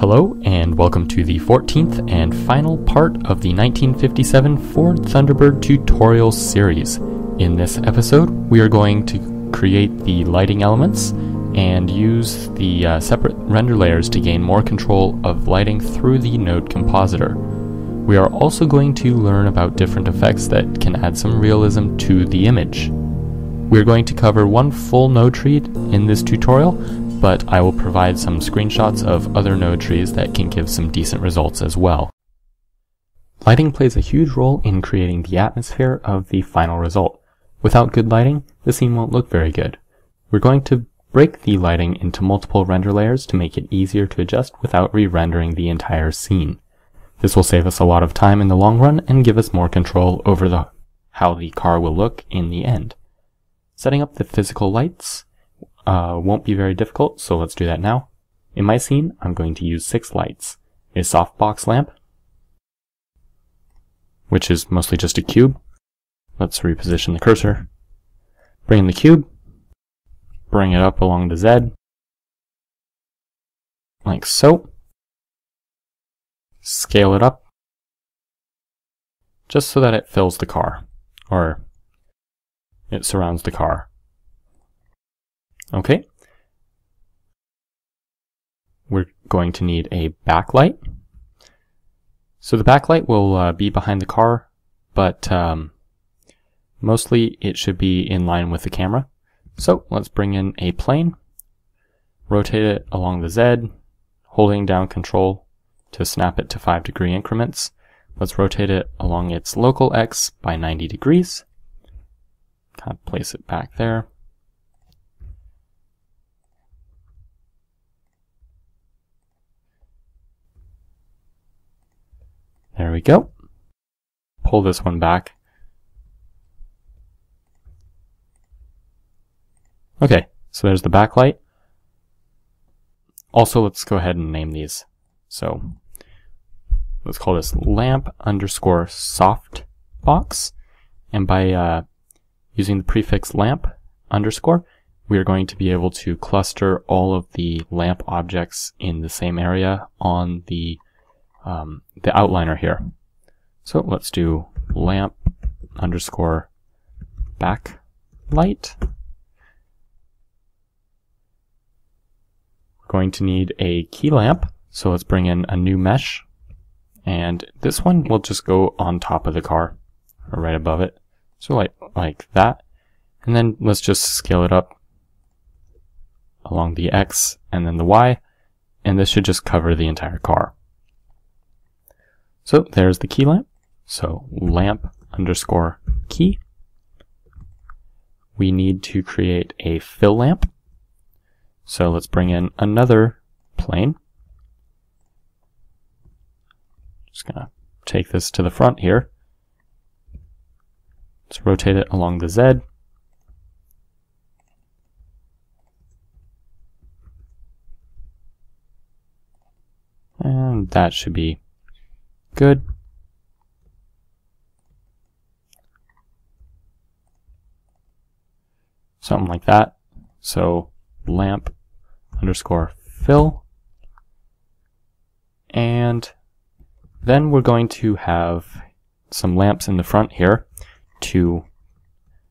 Hello, and welcome to the 14th and final part of the 1957 Ford Thunderbird tutorial series. In this episode, we are going to create the lighting elements and use the separate render layers to gain more control of lighting through the node Compositor. We are also going to learn about different effects that can add some realism to the image. We're going to cover one full node tree in this tutorial, but I will provide some screenshots of other node trees that can give some decent results as well. Lighting plays a huge role in creating the atmosphere of the final result. Without good lighting, the scene won't look very good. We're going to break the lighting into multiple render layers to make it easier to adjust without re-rendering the entire scene. This will save us a lot of time in the long run and give us more control over how the car will look in the end. Setting up the physical lights won't be very difficult, so let's do that now. In my scene, I'm going to use 6 lights. A softbox lamp, which is mostly just a cube. Let's reposition the cursor. Bring in the cube, bring it up along the Z, like so. Scale it up, just so that it fills the car, or it surrounds the car. Okay. We're going to need a backlight. So the backlight will be behind the car, but mostly it should be in line with the camera. So let's bring in a plane, rotate it along the Z, holding down Control to snap it to 5-degree increments. Let's rotate it along its local X by 90 degrees. Kind of place it back there. There we go. Pull this one back. Okay, so there's the backlight. Also, let's go ahead and name these. So let's call this lamp underscore softbox. And by using the prefix lamp underscore, we are going to be able to cluster all of the lamp objects in the same area on the outliner here. So let's do lamp underscore backlight. We're going to need a key lamp, so let's bring in a new mesh, and this one will just go on top of the car, or right above it. So like that, and then let's just scale it up along the X and then the Y, and this should just cover the entire car. So there's the key lamp. So lamp underscore key. We need to create a fill lamp. So let's bring in another plane. Just gonna take this to the front here. Let's rotate it along the Z. And that should be good. Something like that. So lamp underscore fill. And then we're going to have some lamps in the front here to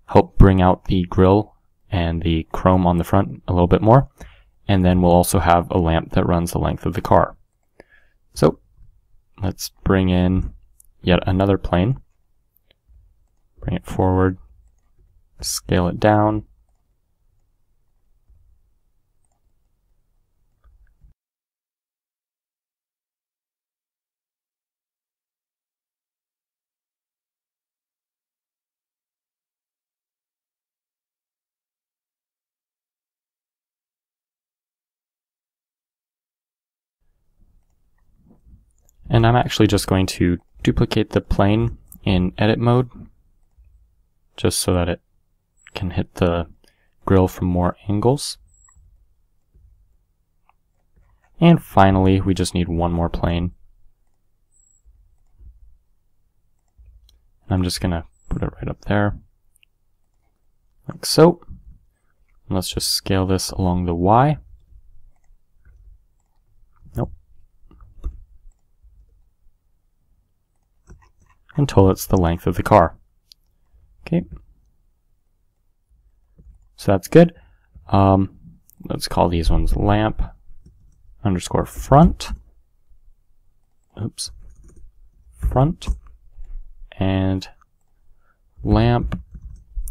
help bring out the grille and the chrome on the front a little bit more. And then we'll also have a lamp that runs the length of the car. So let's bring in yet another plane. Bring it forward, scale it down. And I'm actually just going to duplicate the plane in edit mode, just so that it can hit the grill from more angles. And finally, we just need one more plane. And I'm just going to put it right up there, like so. And let's just scale this along the Y. Nope. until it's the length of the car. Okay. So that's good. Let's call these ones lamp underscore front. Oops. Front. And lamp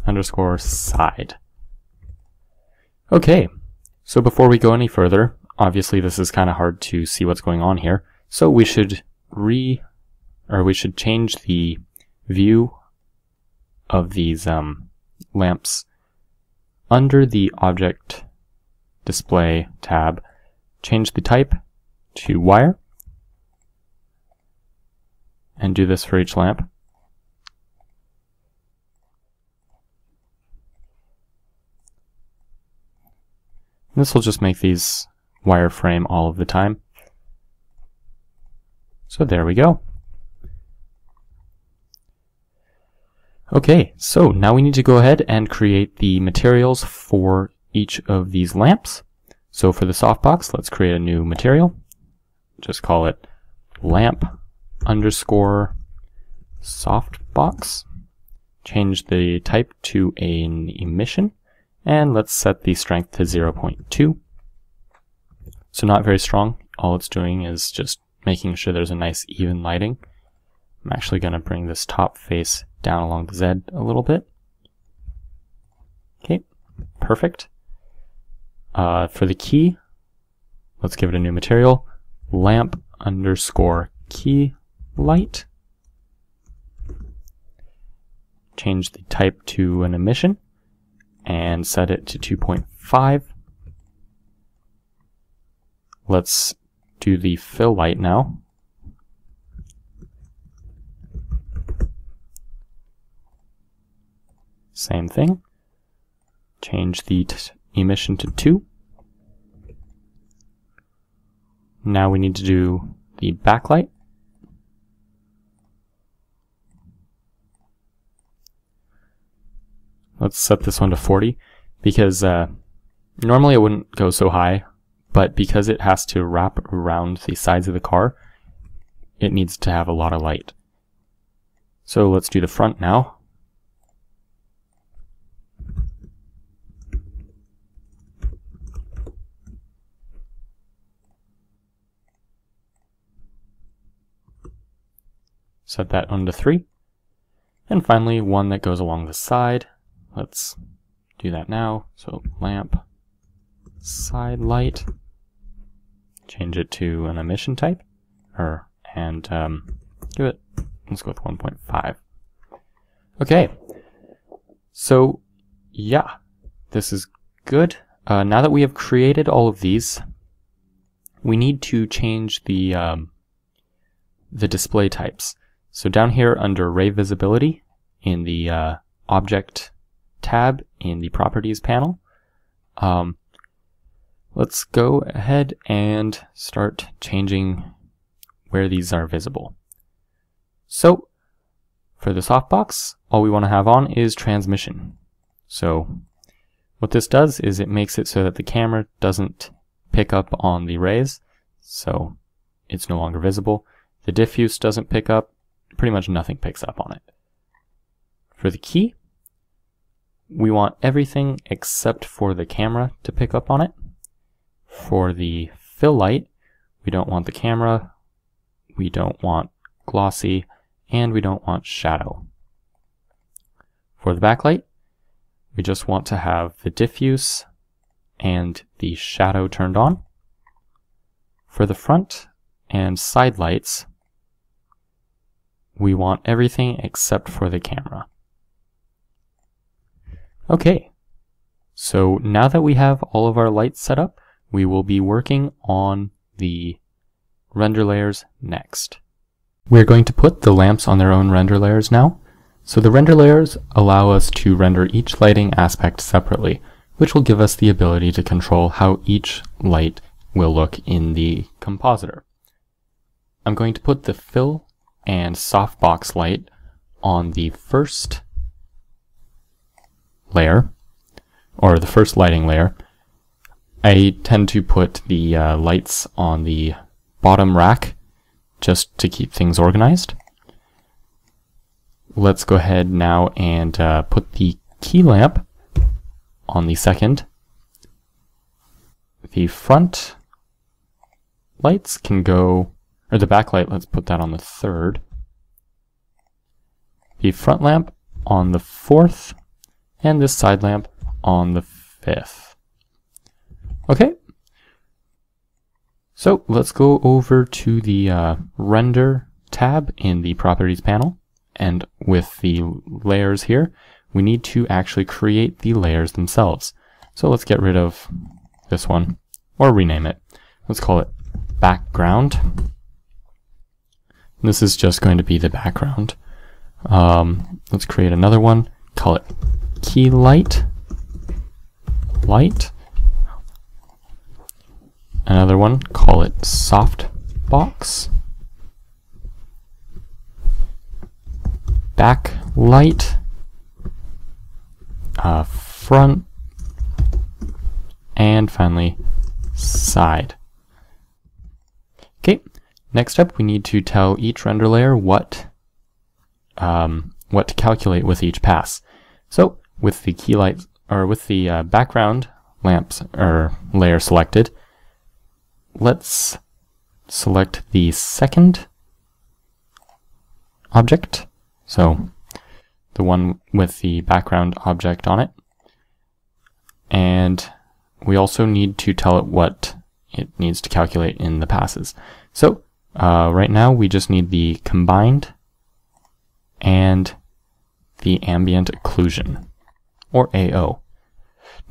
underscore side. Okay. So before we go any further, obviously this is kind of hard to see what's going on here. So we should change the view of these lamps under the Object Display tab. Change the type to wire, and do this for each lamp. This will just make these wireframe all of the time. So there we go. Okay, so now we need to go ahead and create the materials for each of these lamps. So for the softbox, let's create a new material. Just call it lamp underscore softbox. Change the type to an emission, and let's set the strength to 0.2. So not very strong. All it's doing is just making sure there's a nice even lighting. I'm actually going to bring this top face down along the Z a little bit. Okay, perfect. For the key, let's give it a new material, lamp underscore key light. Change the type to an emission and set it to 2.5. Let's do the fill light now. Same thing. Change the emission to 2. Now we need to do the backlight. Let's set this one to 40 because normally it wouldn't go so high, but because it has to wrap around the sides of the car, it needs to have a lot of light. So let's do the front now. Set that on to 3. And finally, one that goes along the side. Let's do that now. So lamp, side light. Change it to an emission type. Let's go with 1.5. Okay. So, yeah, this is good. Now that we have created all of these, we need to change the display types. So down here under Ray Visibility in the Object tab in the Properties panel, let's go ahead and start changing where these are visible. So for the softbox, all we want to have on is transmission. So what this does is it makes it so that the camera doesn't pick up on the rays, so it's no longer visible. The diffuse doesn't pick up. Pretty much nothing picks up on it. For the key, we want everything except for the camera to pick up on it. For the fill light, we don't want the camera, we don't want glossy, and we don't want shadow. For the backlight, we just want to have the diffuse and the shadow turned on. For the front and side lights, we want everything except for the camera. Okay, so now that we have all of our lights set up, we will be working on the render layers next. We're going to put the lamps on their own render layers now. So the render layers allow us to render each lighting aspect separately, which will give us the ability to control how each light will look in the compositor. I'm going to put the fill and softbox light on the first layer, or the first lighting layer. I tend to put the lights on the bottom rack just to keep things organized. let's go ahead now and put the key lamp on the second. The front lights can go, or the backlight, let's put that on the third. The front lamp on the fourth, and this side lamp on the fifth. Okay, so let's go over to the render tab in the properties panel, and with the layers here, we need to actually create the layers themselves. So let's get rid of this one, or rename it. Let's call it background. This is just going to be the background. Let's create another one, call it key light. Another one, call it softbox. Backlight. Front. And finally, side. Okay, next up we need to tell each render layer what to calculate with each pass. So with the key light, or with the background lamps or layer selected, let's select the second object, so the one with the background object on it, and we also need to tell it what it needs to calculate in the passes. So right now we just need the combined and the ambient occlusion, or AO.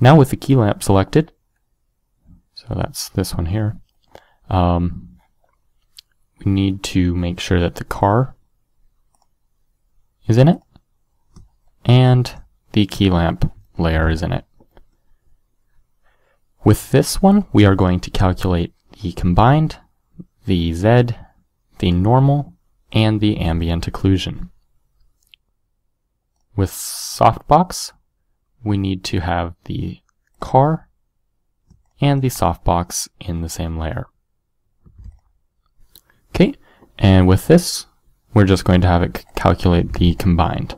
Now with the key lamp selected, so that's this one here, we need to make sure that the car is in it and the key lamp layer is in it. With this one, we are going to calculate the combined, the Z, the normal, and the ambient occlusion. With softbox, we need to have the car and the softbox in the same layer. Okay, and with this, we're just going to have it calculate the combined.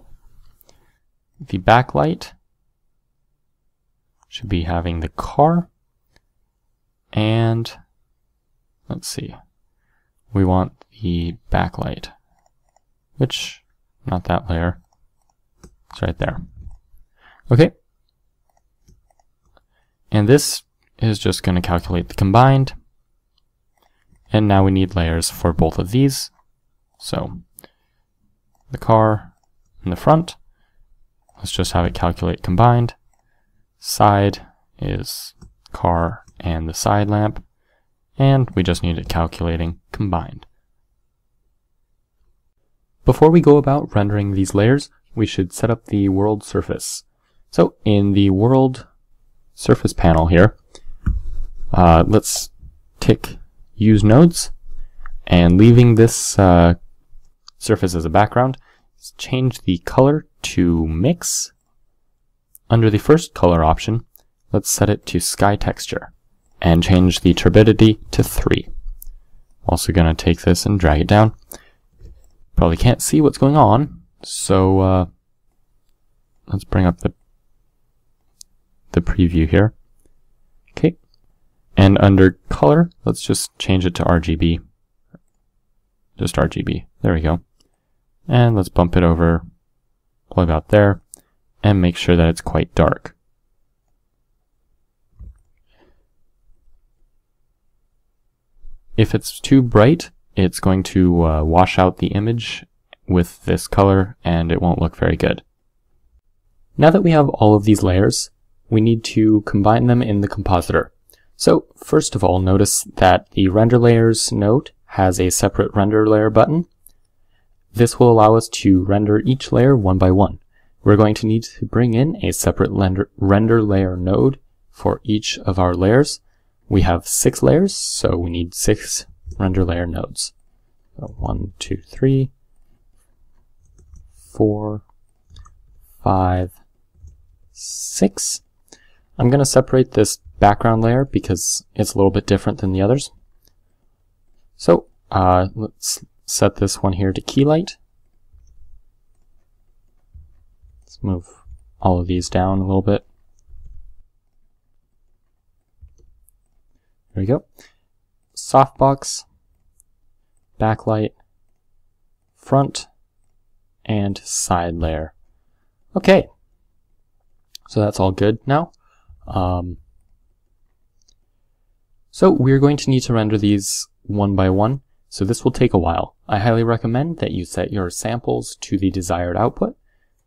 The backlight should be having the car, and let's see, we want the backlight, which, not that layer, it's right there. Okay, and this is just going to calculate the combined, and now we need layers for both of these. So the car in the front, let's just have it calculate combined. Side is car and the side lamp, and we just need it calculating combined. Before we go about rendering these layers, we should set up the world surface. So in the world surface panel here, let's tick use nodes, and leaving this surface as a background, change the color to mix. Under the first color option, let's set it to sky texture and change the turbidity to 3. Also going to take this and drag it down. Probably can't see what's going on, so let's bring up the preview here. Okay, and under color, let's just change it to RGB. Just RGB. There we go. And let's bump it over, plug out there, and make sure that it's quite dark. If it's too bright, it's going to wash out the image with this color, and it won't look very good. Now that we have all of these layers, we need to combine them in the compositor. So first of all, notice that the render layers node has a separate render layer button. This will allow us to render each layer one by one. We're going to need to bring in a separate render layer node for each of our layers. We have 6 layers, so we need 6 render layer nodes. So 1, 2, 3, 4, 5, 6. I'm going to separate this background layer because it's a little bit different than the others. So let's set this one here to key light. Let's move all of these down a little bit. There we go. Softbox, backlight, front, and side layer. Okay, so that's all good now. So we're going to need to render these one by one, so this will take a while. I highly recommend that you set your samples to the desired output.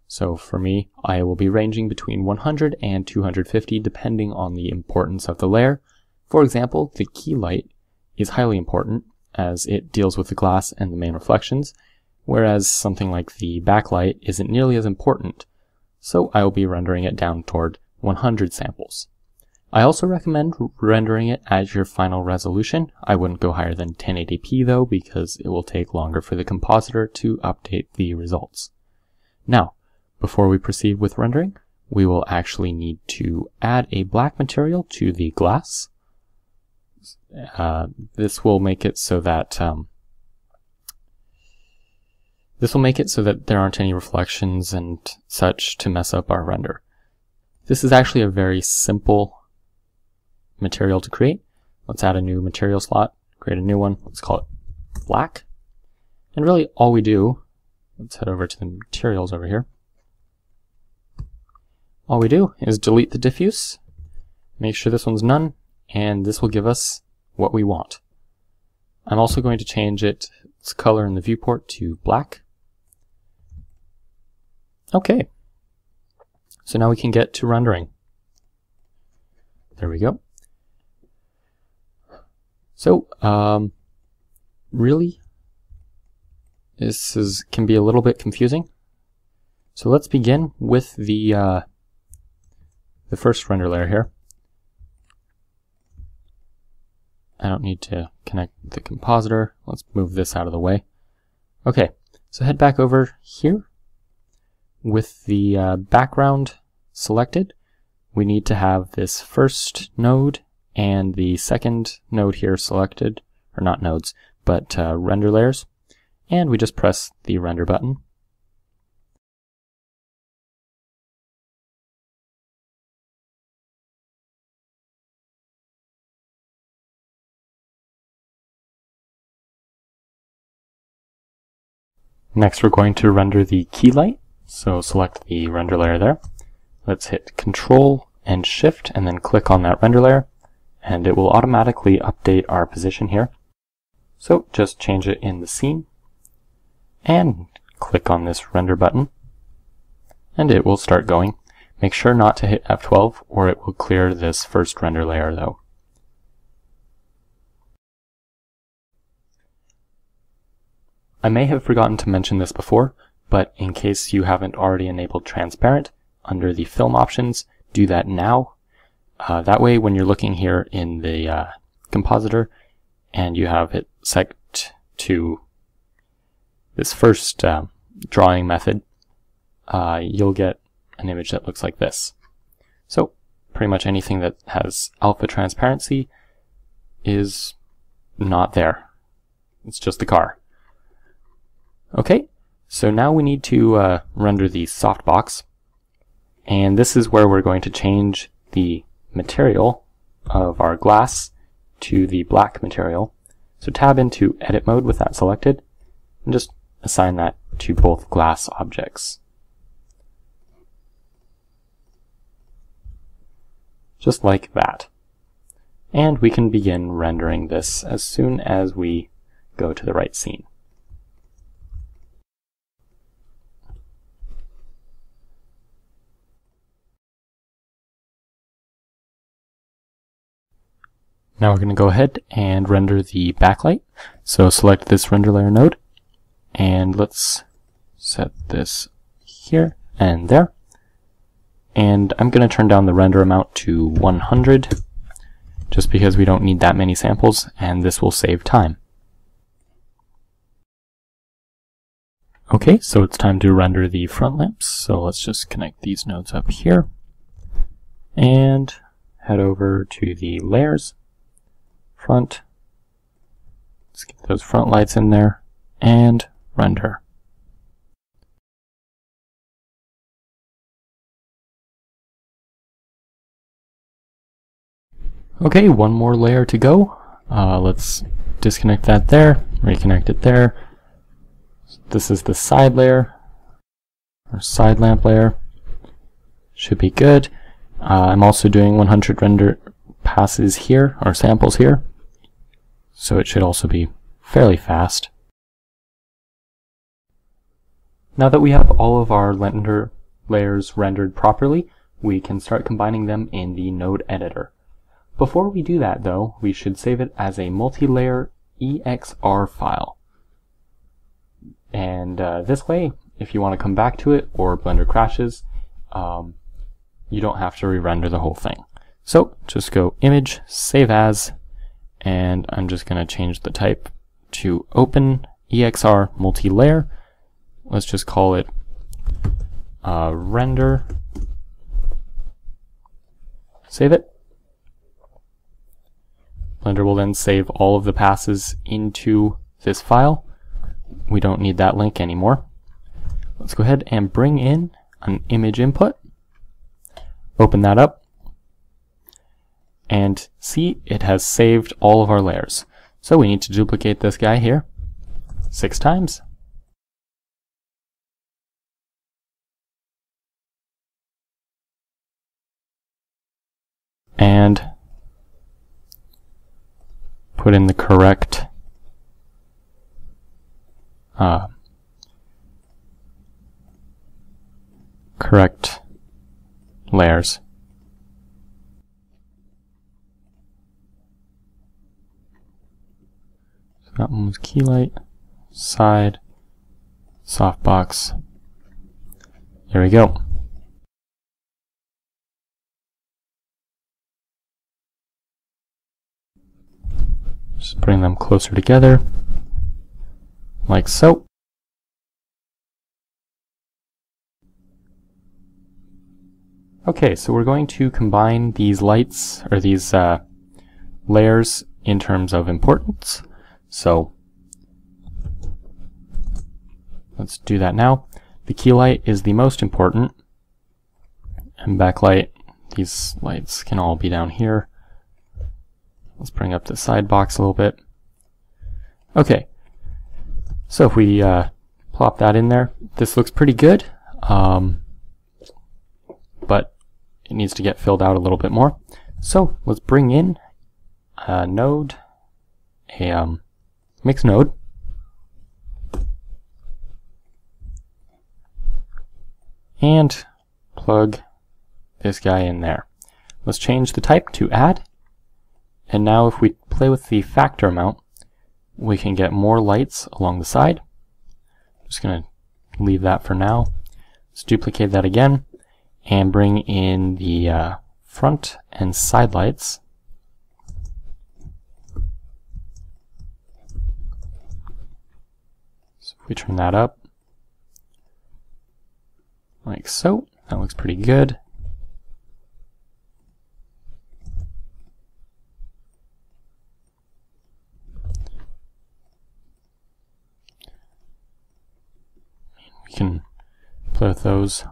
So for me, I will be ranging between 100 and 250 depending on the importance of the layer. For example, the key light is highly important as it deals with the glass and the main reflections, whereas something like the backlight isn't nearly as important, so I will be rendering it down toward 100 samples. I also recommend rendering it at your final resolution. I wouldn't go higher than 1080p though, because it will take longer for the compositor to update the results. Now, before we proceed with rendering, we will actually need to add a black material to the glass. This will make it so that there aren't any reflections and such to mess up our render. This is actually a very simple material to create. Let's add a new material slot, create a new one. Let's call it black. And really all we do, let's head over to the materials over here. All we do is delete the diffuse, make sure this one's none, and this will give us what we want. I'm also going to change its color in the viewport to black. Okay, so now we can get to rendering. There we go. So, really, this can be a little bit confusing. So let's begin with the first render layer here. I don't need to connect the compositor. Let's move this out of the way. Okay, so head back over here. With the background selected, we need to have this first node and the second node here selected, or not nodes, but render layers. And we just press the render button. Next we're going to render the key light, so select the render layer there. Let's hit Control and Shift and then click on that render layer, and it will automatically update our position here. So just change it in the scene, and click on this render button, and it will start going. Make sure not to hit F12 or it will clear this first render layer though. I may have forgotten to mention this before, but in case you haven't already enabled transparent, under the film options, do that now. That way when you're looking here in the compositor and you have it set to this first drawing method, you'll get an image that looks like this. So pretty much anything that has alpha transparency is not there. It's just the car. Okay, so now we need to render the softbox, and this is where we're going to change the material of our glass to the black material. So tab into edit mode with that selected, and just assign that to both glass objects. Just like that. And we can begin rendering this as soon as we go to the right scene. Now we're going to go ahead and render the backlight. So select this render layer node, and let's set this here and there. And I'm going to turn down the render amount to 100, just because we don't need that many samples, and this will save time. Okay, so it's time to render the front lamps. So let's just connect these nodes up here, and head over to the layers. Front. Let's get those front lights in there and render. Okay, one more layer to go. Let's disconnect that there, reconnect it there. This is the side layer, or side lamp layer. Should be good. I'm also doing 100 render passes here, or samples here, so it should also be fairly fast. Now that we have all of our render layers rendered properly, we can start combining them in the node editor. Before we do that though, we should save it as a multi-layer EXR file. And this way, if you want to come back to it or Blender crashes, you don't have to re-render the whole thing. So just go Image, Save As, and I'm just going to change the type to Open EXR Multi-Layer. Let's just call it Render. Save it. Blender will then save all of the passes into this file. We don't need that link anymore. Let's go ahead and bring in an image input. Open that up. And see, it has saved all of our layers. So we need to duplicate this guy here 6 times. And put in the correct layers. So that one was key light, side, softbox. There we go. Just bring them closer together, like so. Okay, so we're going to combine these lights, or these layers, in terms of importance. So let's do that now. The key light is the most important, and backlight, these lights can all be down here. Let's bring up the side box a little bit. Okay, so if we plop that in there, this looks pretty good, but it needs to get filled out a little bit more. So let's bring in a node, a mix node, and plug this guy in there. Let's change the type to add. And now if we play with the factor amount, we can get more lights along the side. I'm just going to leave that for now. Let's duplicate that again and bring in the front and side lights. So if we turn that up, like so, that looks pretty good. We can play with those.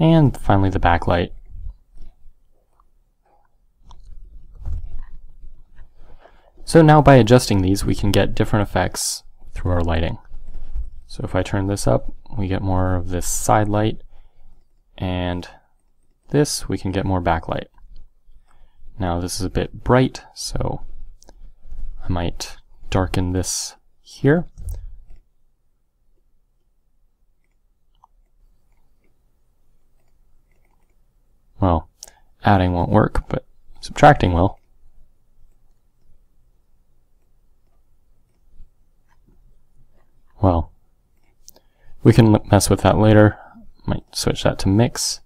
And finally the backlight. So now by adjusting these, we can get different effects through our lighting. So if I turn this up, we get more of this side light, and this, we can get more backlight. Now this is a bit bright, so I might darken this here. Well, adding won't work, but subtracting will. Well, we can mess with that later. Might switch that to mix.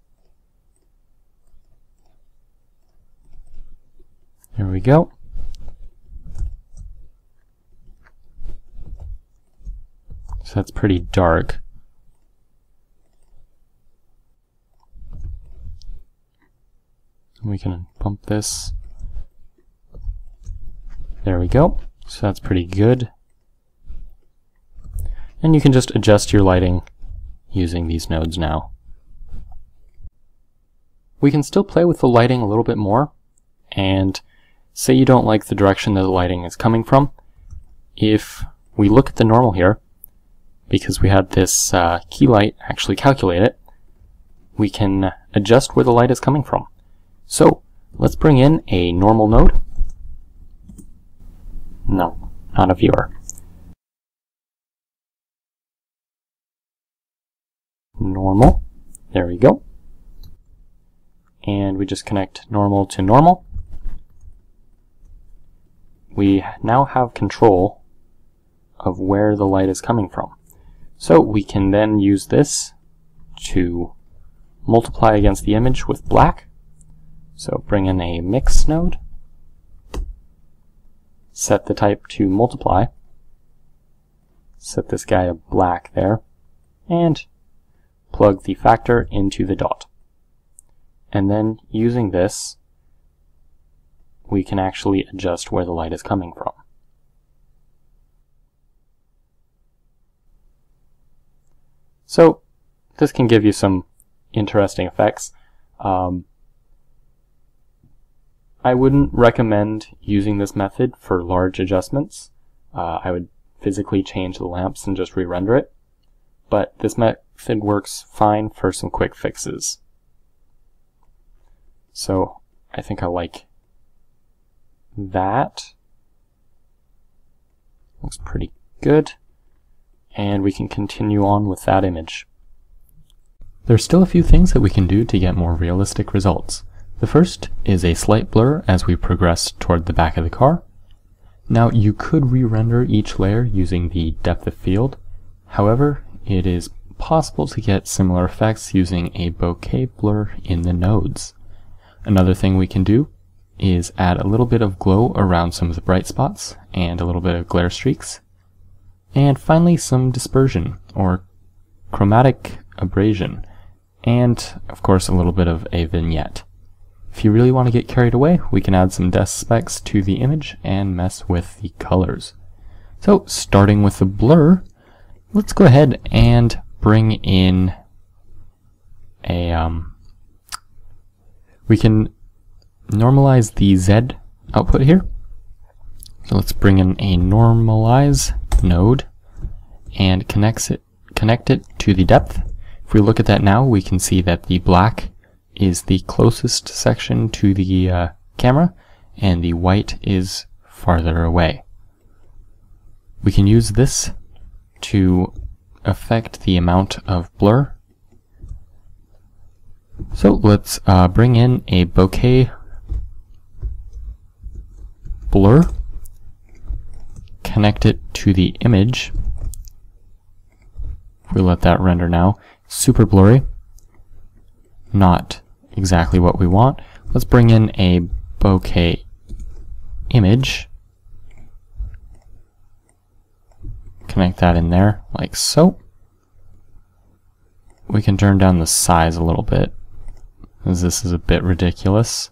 There we go. So that's pretty dark. We can bump this. There we go. So that's pretty good. And you can just adjust your lighting using these nodes now. we can still play with the lighting a little bit more, and say you don't like the direction that the lighting is coming from. If we look at the normal here, because we had this key light actually calculate it, we can adjust where the light is coming from. So let's bring in a normal node. No, not a viewer. Normal. There we go. And we just connect normal to normal. We now have control of where the light is coming from. So we can then use this to multiply against the image with black. So bring in a mix node, set the type to multiply, set this guy to black there, and plug the factor into the dot. And then using this, we can actually adjust where the light is coming from. So this can give you some interesting effects. I wouldn't recommend using this method for large adjustments. I would physically change the lamps and just re-render it. But this method works fine for some quick fixes. So I think I like that. Looks pretty good. And we can continue on with that image. There's still a few things that we can do to get more realistic results. The first is a slight blur as we progress toward the back of the car. Now you could re-render each layer using the depth of field. However, it is possible to get similar effects using a bokeh blur in the nodes. Another thing we can do is add a little bit of glow around some of the bright spots and a little bit of glare streaks. And finally some dispersion or chromatic abrasion, and of course a little bit of a vignette. If you really want to get carried away, we can add some depth specs to the image and mess with the colors. So starting with the blur, let's go ahead and bring in a we can normalize the Z output here. So let's bring in a normalize node and connect it to the depth. If we look at that now, we can see that the black is the closest section to the camera and the white is farther away. We can use this to affect the amount of blur. So let's bring in a bokeh blur, connect it to the image. If we let that render now, super blurry, not exactly what we want. Let's bring in a bokeh image, connect that in there like so. We can turn down the size a little bit, as this is a bit ridiculous.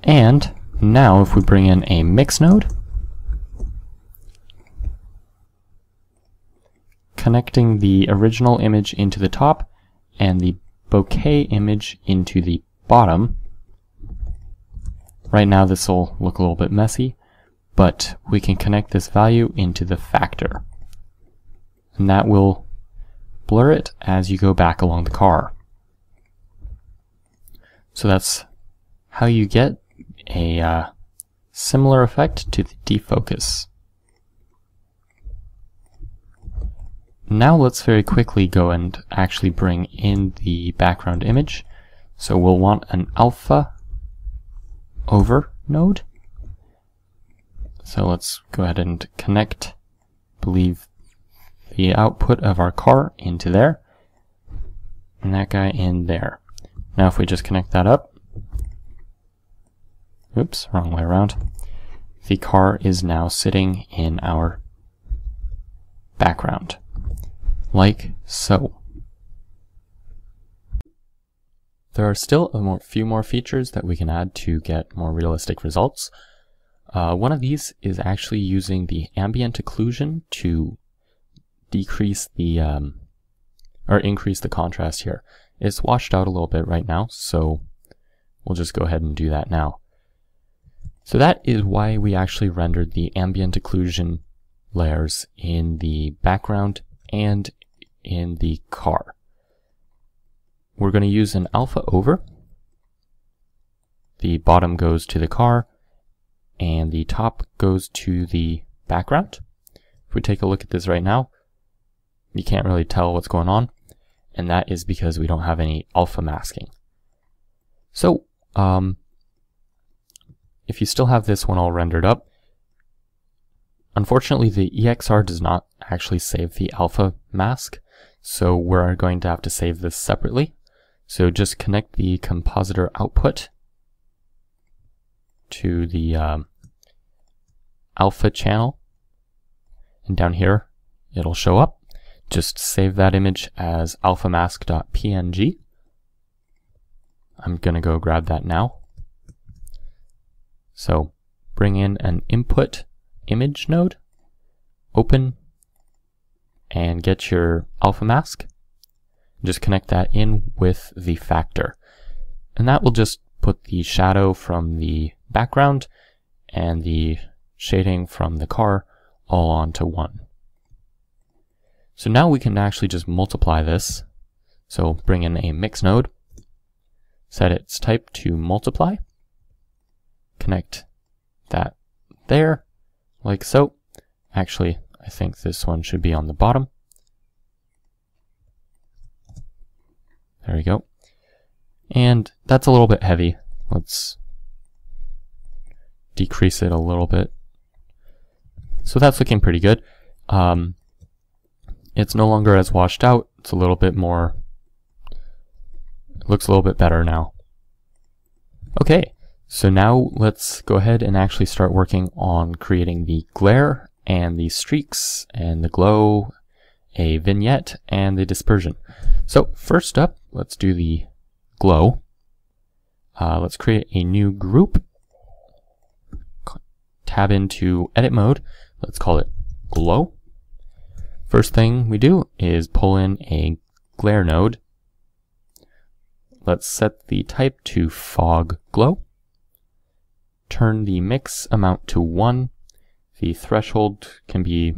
And now if we bring in a mix node, connecting the original image into the top and the bokeh image into the bottom. Right now this will look a little bit messy, but we can connect this value into the factor. And that will blur it as you go back along the car. So that's how you get a similar effect to the defocus. Now let's very quickly go and actually bring in the background image. So we'll want an alpha over node. So let's go ahead and connect, I believe, the output of our car into there, and that guy in there. Now if we just connect that up, oops, wrong way around, the car is now sitting in our background, like so. There are still a few more features that we can add to get more realistic results. One of these is actually using the Ambient Occlusion to decrease the or increase the contrast here. It's washed out a little bit right now, so we'll just go ahead and do that now. So that is why we actually rendered the ambient occlusion layers in the background and in the car. We're going to use an alpha over. The bottom goes to the car and the top goes to the background. If we take a look at this right now, you can't really tell what's going on, and that is because we don't have any alpha masking. So, if you still have this one all rendered up, unfortunately the EXR does not actually save the alpha mask, so we're going to have to save this separately. So just connect the compositor output to the alpha channel, and down here it'll show up. Just save that image as alphamask.png. I'm going to go grab that now. So bring in an input image node, open, and get your alpha mask. Just connect that in with the factor. And that will just put the shadow from the background and the shading from the car all onto one. So now we can actually just multiply this. So bring in a mix node, set its type to multiply, connect that there, like so. Actually, I think this one should be on the bottom. There we go. And that's a little bit heavy. Let's decrease it a little bit. So that's looking pretty good. It's no longer as washed out. It's a little bit more, it looks a little bit better now. Okay, so now let's go ahead and actually start working on creating the glare and the streaks and the glow, a vignette, and the dispersion. So first up, let's do the glow. Let's create a new group. Tab into edit mode. Let's call it glow. First thing we do is pull in a glare node. Let's set the type to fog glow. Turn the mix amount to 1. The threshold can be,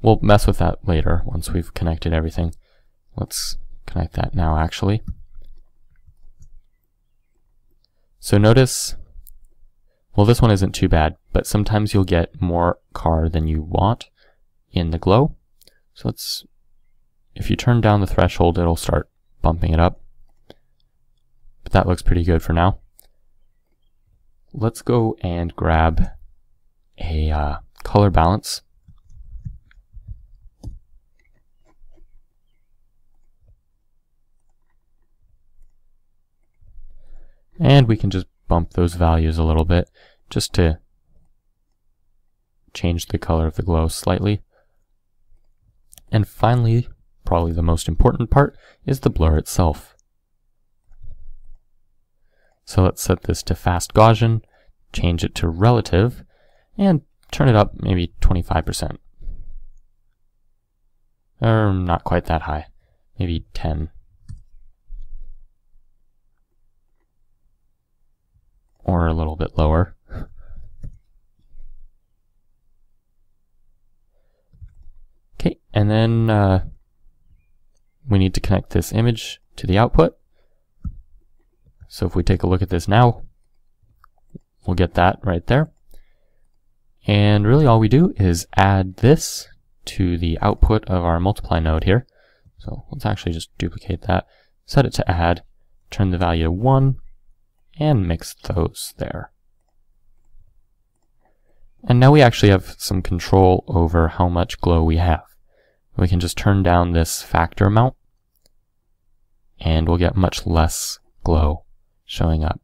we'll mess with that later once we've connected everything. Let's connect that now actually. So notice, well, this one isn't too bad, but sometimes you'll get more car than you want in the glow. So let's, if you turn down the threshold, it'll start bumping it up. But that looks pretty good for now. Let's go and grab a color balance. And we can just bump those values a little bit just to change the color of the glow slightly. And finally, probably the most important part, is the blur itself. So let's set this to fast Gaussian, change it to relative, and turn it up maybe 25%. Or not quite that high, maybe 10. Or a little bit lower. Okay, and then we need to connect this image to the output. So if we take a look at this now, we'll get that right there. And really all we do is add this to the output of our multiply node here. So let's actually just duplicate that, set it to add, turn the value to 1, and mix those there. And now we actually have some control over how much glow we have. We can just turn down this factor amount, and we'll get much less glow showing up.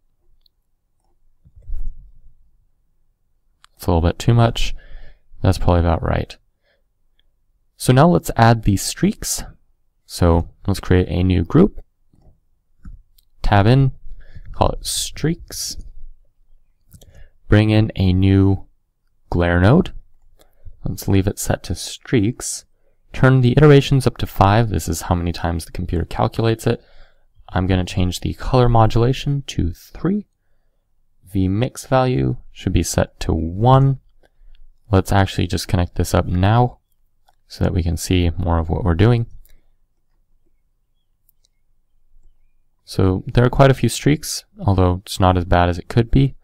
It's a little bit too much. That's probably about right. So now let's add these streaks. So let's create a new group. Tab in, call it streaks. Bring in a new glare node. Let's leave it set to streaks. turn the iterations up to 5. This is how many times the computer calculates it. I'm going to change the color modulation to 3. The mix value should be set to 1. Let's actually just connect this up now so that we can see more of what we're doing. So there are quite a few streaks, although it's not as bad as it could be.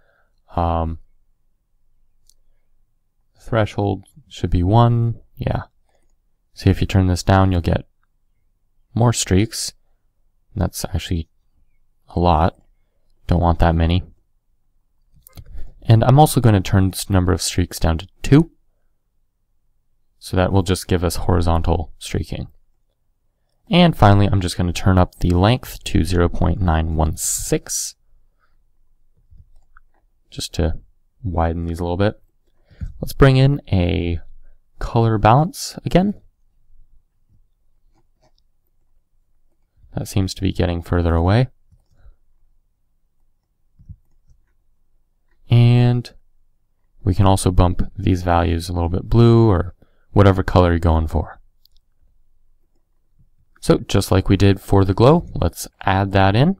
Threshold should be 1. Yeah. See, if you turn this down, you'll get more streaks. That's actually a lot. Don't want that many. And I'm also going to turn this number of streaks down to 2. So that will just give us horizontal streaking. And finally, I'm just going to turn up the length to 0.916. Just to widen these a little bit. Let's bring in a color balance again. That seems to be getting further away. And we can also bump these values a little bit blue or whatever color you're going for. So just like we did for the glow, let's add that in.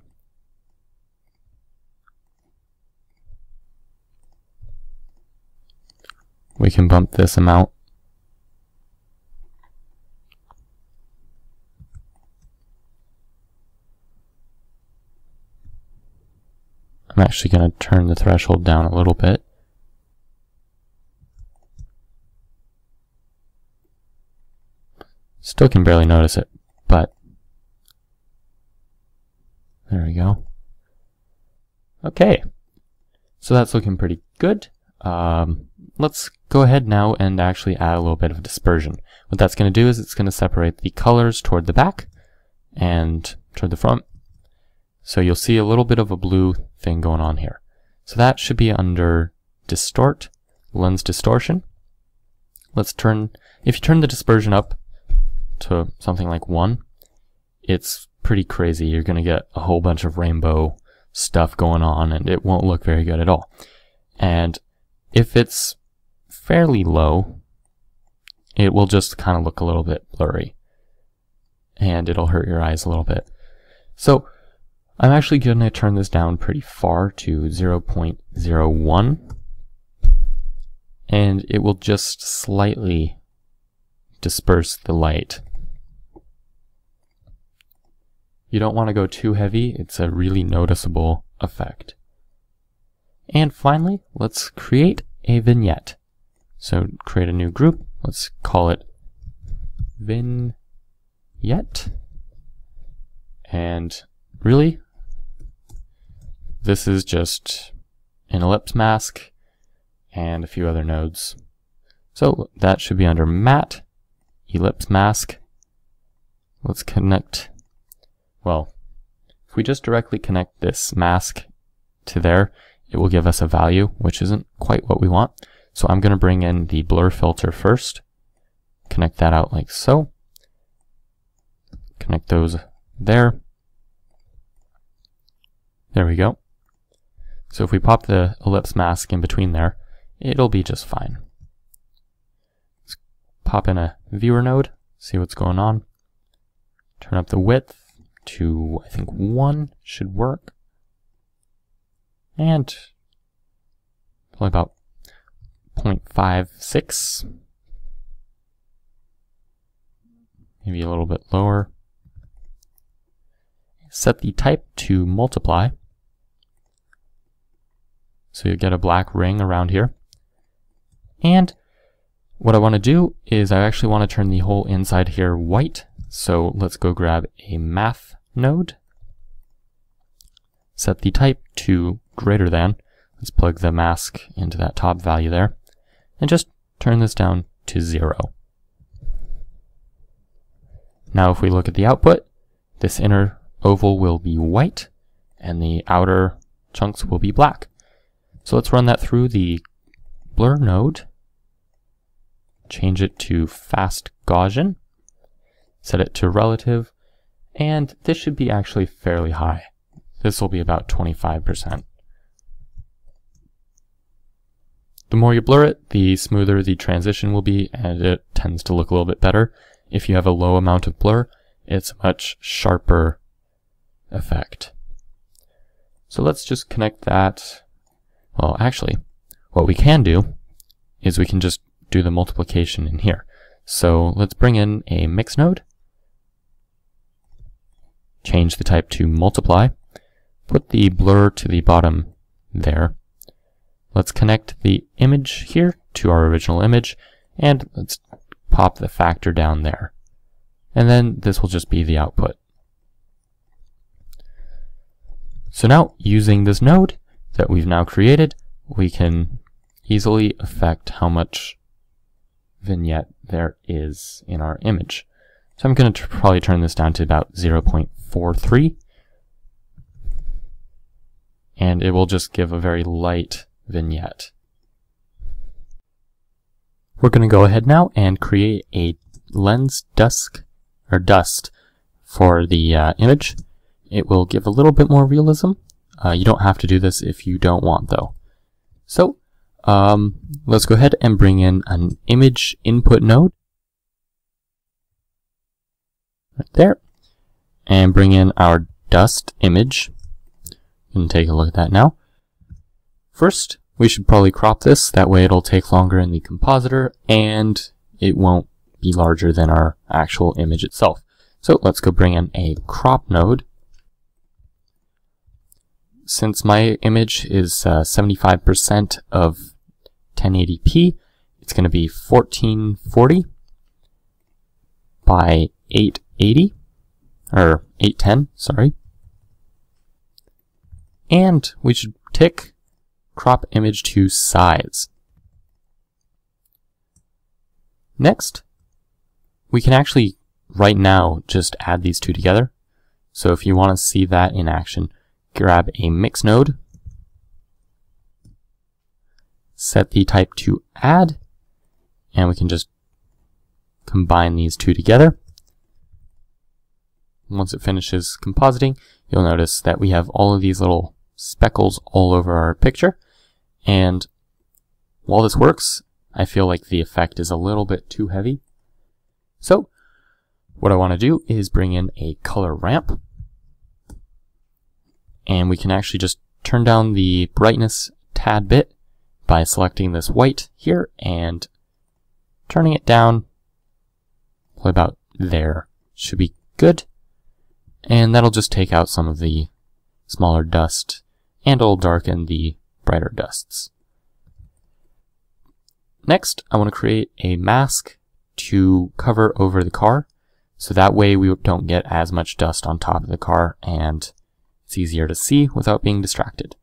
We can bump this amount. I'm actually going to turn the threshold down a little bit. Still can barely notice it, but there we go. Okay, so that's looking pretty good. Let's go ahead now and actually add a little bit of dispersion. What that's going to do is it's going to separate the colors toward the back and toward the front. So you'll see a little bit of a blue thing going on here. So that should be under Distort, Lens Distortion. If you turn the dispersion up to something like 1, it's pretty crazy. You're going to get a whole bunch of rainbow stuff going on and it won't look very good at all. And if it's fairly low, it will just kind of look a little bit blurry and it'll hurt your eyes a little bit. So I'm actually going to turn this down pretty far to 0.01 and it will just slightly disperse the light. You don't want to go too heavy, it's a really noticeable effect. And finally, let's create a vignette. So create a new group, let's call it vignette. And really, this is just an ellipse mask and a few other nodes. So that should be under matte, ellipse mask. Let's connect, well, if we just directly connect this mask to there, it will give us a value, which isn't quite what we want. So I'm going to bring in the blur filter first, connect that out like so, connect those there. There we go. So if we pop the ellipse mask in between there, it'll be just fine. Let's pop in a viewer node, see what's going on. Turn up the width to, I think 1 should work. And probably about 0.56. Maybe a little bit lower. Set the type to multiply. So you get a black ring around here. And what I want to do is I actually want to turn the whole inside here white. So let's go grab a math node. Set the type to greater than. Let's plug the mask into that top value there. And just turn this down to 0. Now if we look at the output, this inner oval will be white and the outer chunks will be black. So let's run that through the blur node, change it to fast Gaussian, set it to relative, and this should be actually fairly high. This will be about 25%. The more you blur it, the smoother the transition will be, and it tends to look a little bit better. if you have a low amount of blur, it's a much sharper effect. So let's just connect that. Well, actually, what we can do is we can just do the multiplication in here. So let's bring in a mix node, change the type to multiply, put the blur to the bottom there. Let's connect the image here to our original image, and let's pop the factor down there. And then this will just be the output. So now, using this node that we've now created, we can easily affect how much vignette there is in our image. So I'm going to probably turn this down to about 0.43, and it will just give a very light vignette. We're going to go ahead now and create a lens dust for the image. It will give a little bit more realism. You don't have to do this if you don't want, though. So let's go ahead and bring in an image input node right there, and bring in our dust image. You can take a look at that now. First, we should probably crop this, that way it'll take longer in the compositor and it won't be larger than our actual image itself. So let's go bring in a crop node. Since my image is 75% of 1080p, it's going to be 1440 by 880, or 810, sorry. And we should tick crop image to size. Next, we can actually right now just add these two together. So if you want to see that in action, grab a mix node, set the type to add, and we can just combine these two together. Once it finishes compositing, you'll notice that we have all of these little speckles all over our picture. And while this works, I feel like the effect is a little bit too heavy. So what I want to do is bring in a color ramp. And we can actually just turn down the brightness a tad bit by selecting this white here and turning it down probably about there. Should be good. And that'll just take out some of the smaller dust, and it'll darken the brighter dusts. Next, I want to create a mask to cover over the car, so that way we don't get as much dust on top of the car and it's easier to see without being distracted.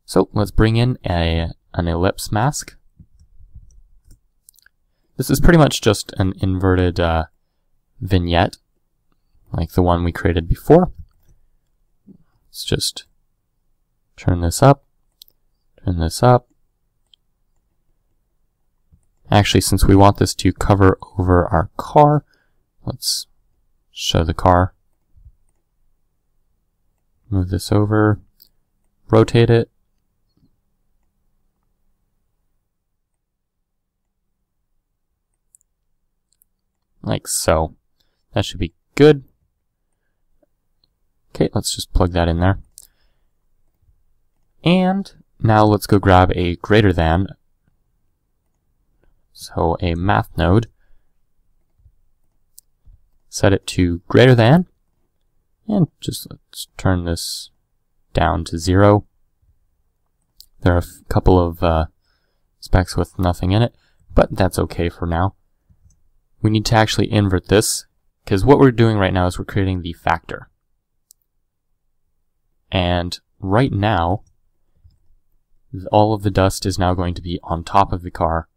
So let's bring in an ellipse mask. This is pretty much just an inverted vignette, like the one we created before. Let's just turn this up, turn this up. Actually, since we want this to cover over our car, let's show the car. Move this over, rotate it. Like so. That should be good. Okay, let's just plug that in there. And now let's go grab a greater than. So a math node. Set it to greater than. And just let's turn this down to 0. There are a couple of specks with nothing in it, but that's okay for now. We need to actually invert this, because what we're doing right now is we're creating the factor. And right now, all of the dust is now going to be on top of the car,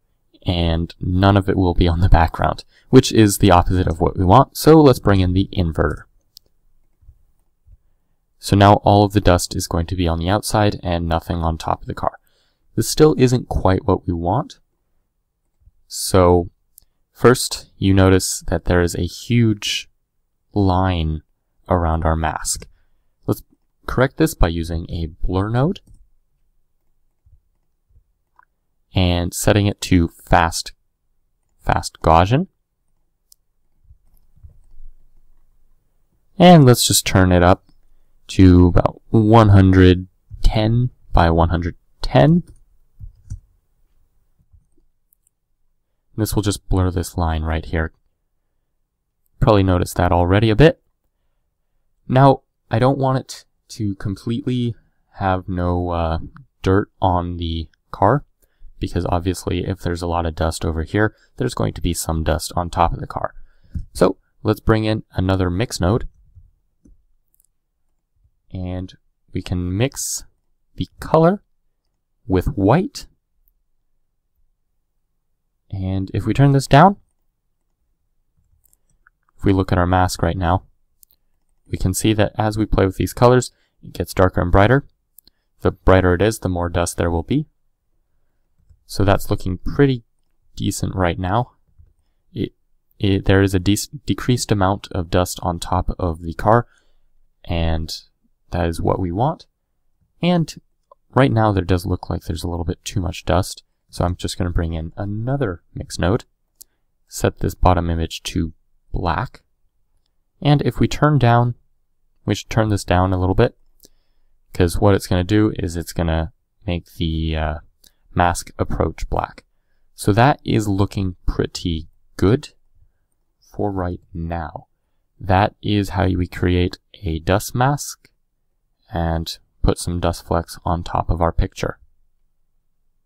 and none of it will be on the background, which is the opposite of what we want. So let's bring in the inverter. So now all of the dust is going to be on the outside and nothing on top of the car. This still isn't quite what we want. So first, you notice that there is a huge line around our mask. Let's correct this by using a blur node and setting it to fast Gaussian. And let's just turn it up to about 110 by 110. This will just blur this line right here. Probably noticed that already a bit. Now, I don't want it to completely have no dirt on the car, because obviously if there's a lot of dust over here, there's going to be some dust on top of the car. So let's bring in another mix node, and we can mix the color with white. And if we turn this down, if we look at our mask right now, we can see that as we play with these colors, it gets darker and brighter. The brighter it is, the more dust there will be. So that's looking pretty decent right now. There is a decreased amount of dust on top of the car, and that is what we want. And right now there does look like there's a little bit too much dust, so I'm just going to bring in another mix node, set this bottom image to black, and if we turn down, we should turn this down a little bit, because what it's going to do is it's going to make the mask approach black. So that is looking pretty good for right now. That is how we create a dust mask and put some dust flecks on top of our picture.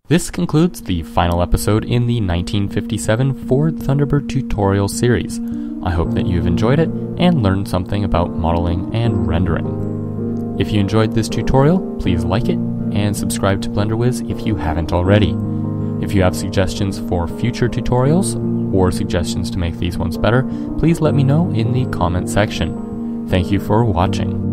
This concludes the final episode in the 1957 Ford Thunderbird tutorial series. I hope that you've enjoyed it and learned something about modeling and rendering. If you enjoyed this tutorial, please like it and subscribe to BlenderWiz if you haven't already. If you have suggestions for future tutorials or suggestions to make these ones better, please let me know in the comment section. Thank you for watching.